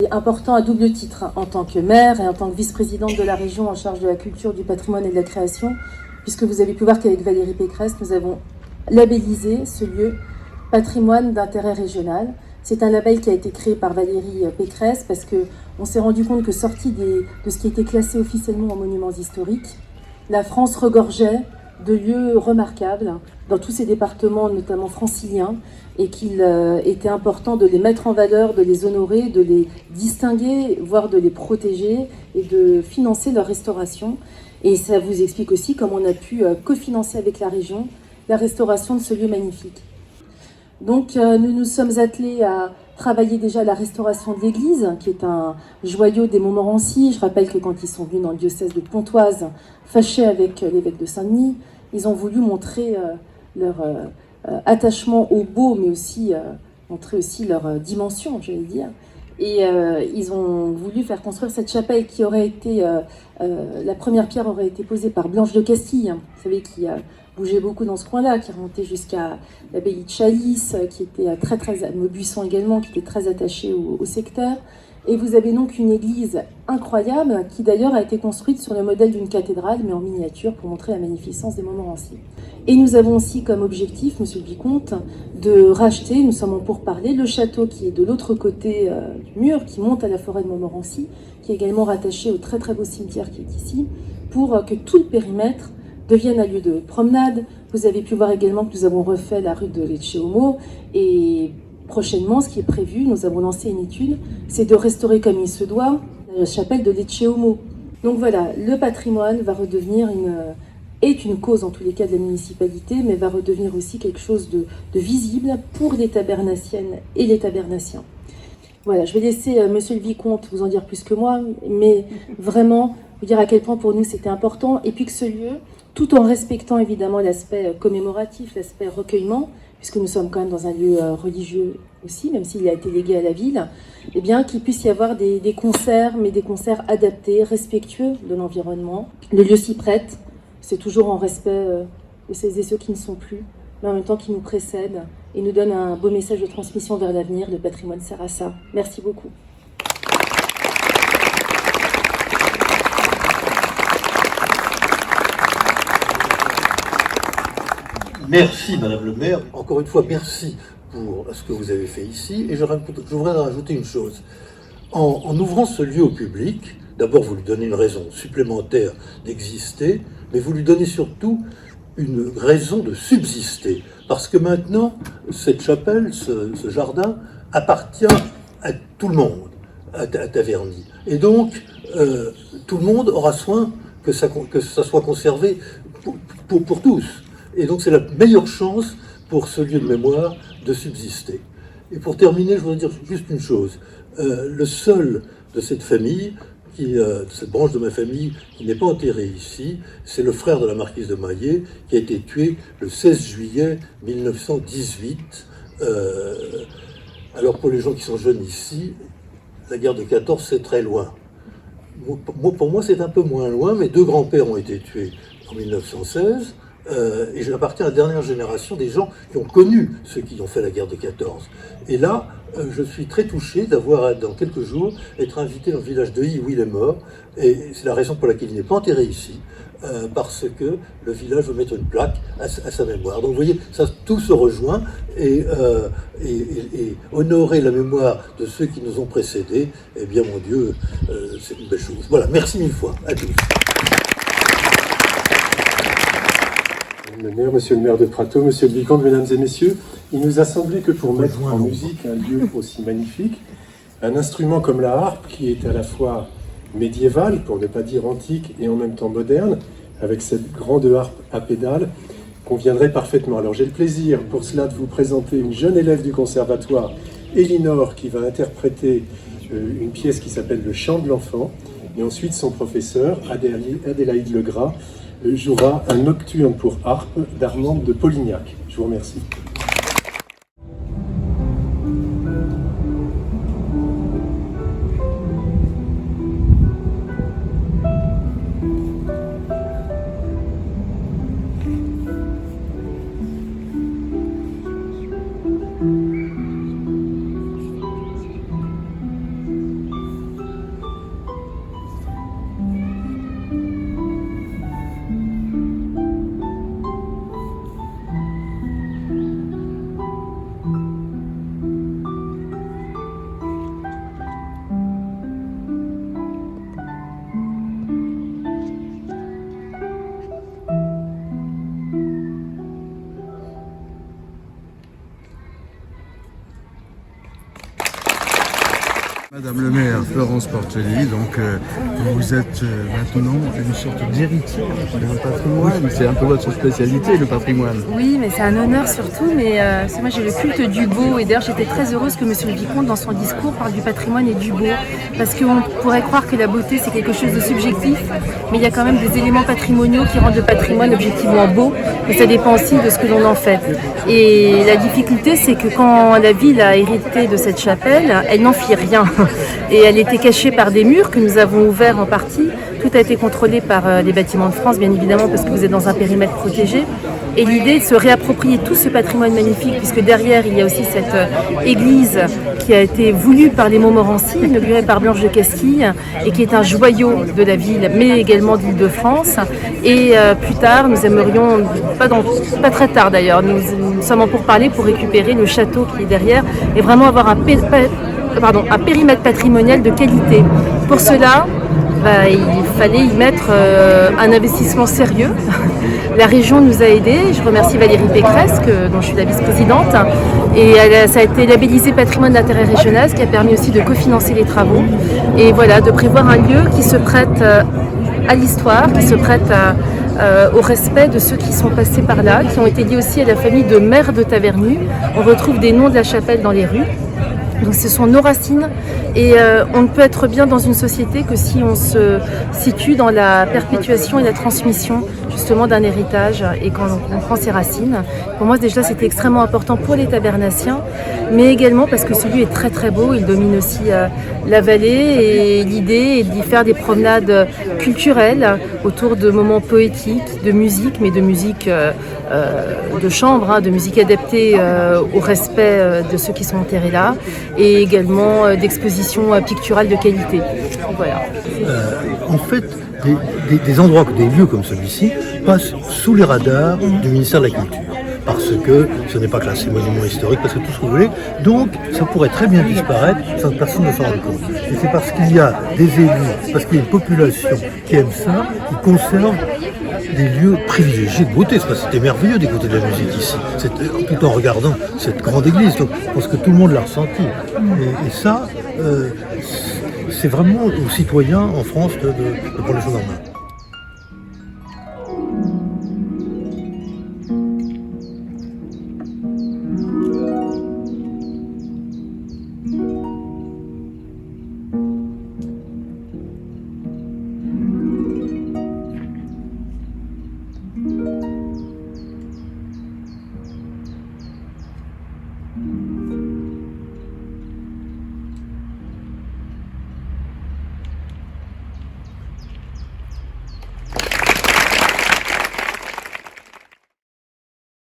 C'est important à double titre, en tant que maire et en tant que vice-présidente de la région en charge de la culture, du patrimoine et de la création, puisque vous avez pu voir qu'avec Valérie Pécresse, nous avons labellisé ce lieu patrimoine d'intérêt régional. C'est un label qui a été créé par Valérie Pécresse parce qu'on s'est rendu compte que sorti de ce qui était classé officiellement en monuments historiques, la France regorgeait de lieux remarquables dans tous ces départements, notamment franciliens, et qu'il était important de les mettre en valeur, de les honorer, de les distinguer, voire de les protéger et de financer leur restauration. Et ça vous explique aussi comment on a pu cofinancer avec la région la restauration de ce lieu magnifique. Donc nous nous sommes attelés à travailler déjà la restauration de l'église, qui est un joyau des Montmorency. Je rappelle que quand ils sont venus dans le diocèse de Pontoise, fâchés avec l'évêque de Saint-Denis, ils ont voulu montrer leur attachement au beau, mais aussi montrer aussi leur dimension, j'allais dire. Et ils ont voulu faire construire cette chapelle qui aurait été... la première pierre aurait été posée par Blanche de Castille, vous savez, qui bougeait beaucoup dans ce coin-là, qui remontait jusqu'à l'abbaye de Chalice, qui était très Maubuisson également, qui était très attaché au secteur. Et vous avez donc une église incroyable, qui d'ailleurs a été construite sur le modèle d'une cathédrale, mais en miniature, pour montrer la magnificence des Montmorency. Et nous avons aussi comme objectif, monsieur le vicomte, de racheter, nous sommes en pourparlers, le château qui est de l'autre côté du mur, qui monte à la forêt de Montmorency, qui est également rattaché au très beau cimetière qui est ici, pour que tout le périmètre devienne un lieu de promenade. Vous avez pu voir également que nous avons refait la rue de Lecce Homo, et prochainement, ce qui est prévu, nous avons lancé une étude, c'est de restaurer comme il se doit la chapelle de Lecce Homo. Donc voilà, le patrimoine va redevenir est une cause en tous les cas de la municipalité, mais va redevenir aussi quelque chose de visible pour les tabernaciennes et les tabernaciens. Voilà, je vais laisser monsieur le vicomte vous en dire plus que moi, mais vraiment vous dire à quel point pour nous c'était important, et puis que ce lieu, tout en respectant évidemment l'aspect commémoratif, l'aspect recueillement, puisque nous sommes quand même dans un lieu religieux aussi, même s'il a été légué à la ville, eh bien qu'il puisse y avoir des concerts, mais des concerts adaptés, respectueux de l'environnement. Le lieu s'y prête, c'est toujours en respect de celles et ceux qui ne sont plus, mais en même temps qui nous précèdent et nous donnent un beau message de transmission vers l'avenir. Le patrimoine sert à ça. Merci beaucoup. Merci Madame le maire, encore une fois merci pour ce que vous avez fait ici, et je voudrais rajouter une chose. En ouvrant ce lieu au public, d'abord vous lui donnez une raison supplémentaire d'exister, mais vous lui donnez surtout une raison de subsister, parce que maintenant cette chapelle, ce jardin appartient à tout le monde, à Taverny, et donc tout le monde aura soin que ça soit conservé pour tous. Et donc c'est la meilleure chance pour ce lieu de mémoire de subsister. Et pour terminer, je voudrais dire juste une chose. Le seul de cette famille, de cette branche de ma famille, qui n'est pas enterré ici, c'est le frère de la marquise de Maillet, qui a été tué le 16 juillet 1918. Alors pour les gens qui sont jeunes ici, la guerre de 14, c'est très loin. Pour moi, c'est un peu moins loin. Mes deux grands-pères ont été tués en 1916. Et j'appartiens à la dernière génération des gens qui ont connu ceux qui ont fait la guerre de 14. Et là, je suis très touché d'avoir, dans quelques jours, être invité dans le village de Hy où il est mort. Et c'est la raison pour laquelle il n'est pas enterré ici, parce que le village veut mettre une plaque à sa mémoire. Donc vous voyez, ça, tout se rejoint, et honorer la mémoire de ceux qui nous ont précédés, eh bien mon Dieu, c'est une belle chose. Voilà, merci mille fois à tous. Le maire, monsieur le maire de Prato, monsieur le vicomte, mesdames et messieurs, il nous a semblé que pour mettre en musique un lieu aussi magnifique, un instrument comme la harpe, qui est à la fois médiéval, pour ne pas dire antique, et en même temps moderne, avec cette grande harpe à pédales, conviendrait parfaitement. Alors j'ai le plaisir pour cela de vous présenter une jeune élève du conservatoire, Elinor, qui va interpréter une pièce qui s'appelle Le Chant de l'enfant, et ensuite son professeur, Adélaïde Legras, jouera un nocturne pour harpe d'Armande de Polignac. Je vous remercie. Madame le maire, Florence Portelli, donc vous êtes maintenant une sorte d'héritière du patrimoine. C'est un peu votre spécialité, le patrimoine. Oui, mais c'est un honneur surtout. Mais moi j'ai le culte du beau. Et d'ailleurs j'étais très heureuse que Monsieur le Vicomte, dans son discours, parle du patrimoine et du beau. Parce qu'on pourrait croire que la beauté c'est quelque chose de subjectif, mais il y a quand même des éléments patrimoniaux qui rendent le patrimoine objectivement beau. Mais ça dépend aussi de ce que l'on en fait. Et la difficulté, c'est que quand la ville a hérité de cette chapelle, elle n'en fit rien. Et elle était cachée par des murs que nous avons ouverts en partie. Tout a été contrôlé par les Bâtiments de France, bien évidemment, parce que vous êtes dans un périmètre protégé. Et l'idée est de se réapproprier tout ce patrimoine magnifique, puisque derrière, il y a aussi cette église qui a été voulue par les Montmorency, inaugurée par Blanche de Castille, et qui est un joyau de la ville, mais également de l'Île-de-France. Et plus tard, nous aimerions, pas très tard d'ailleurs, nous sommes en pourparlers pour récupérer le château qui est derrière, et vraiment avoir un périmètre patrimonial de qualité. Pour cela, il fallait y mettre un investissement sérieux. La région nous a aidés. Je remercie Valérie Pécresse, dont je suis la vice-présidente. Et ça a été labellisé patrimoine d'intérêt régional, ce qui a permis aussi de cofinancer les travaux. Et voilà, de prévoir un lieu qui se prête à l'histoire, qui se prête au respect de ceux qui sont passés par là, qui ont été liés aussi à la famille de Maire de Tavernu. On retrouve des noms de la chapelle dans les rues. Donc ce sont nos racines et on ne peut être bien dans une société que si on se situe dans la perpétuation et la transmission justement d'un héritage et quand on comprend ses racines. Pour moi déjà c'était extrêmement important pour les tabernaciens, mais également parce que ce lieu est très très beau, il domine aussi la vallée et l'idée est d'y faire des promenades culturelles autour de moments poétiques, de musique, mais de musique de chambre, de musique adaptée au respect de ceux qui sont enterrés là, et également d'expositions picturales de qualité. Voilà. En fait, des endroits, des lieux comme celui-ci passent sous les radars du ministère de la Culture. Parce que ce n'est pas classé monument historique, parce que tout ce que vous voulez. Donc, ça pourrait très bien disparaître sans que personne ne s'en rende compte. Et c'est parce qu'il y a des élus, parce qu'il y a une population qui aime ça, qui conserve des lieux privilégiés de beauté. C'était merveilleux d'écouter de la musique ici, tout en regardant cette grande église. Donc, je pense que tout le monde l'a ressenti. Et ça, c'est vraiment aux citoyens en France de prendre les choses en main.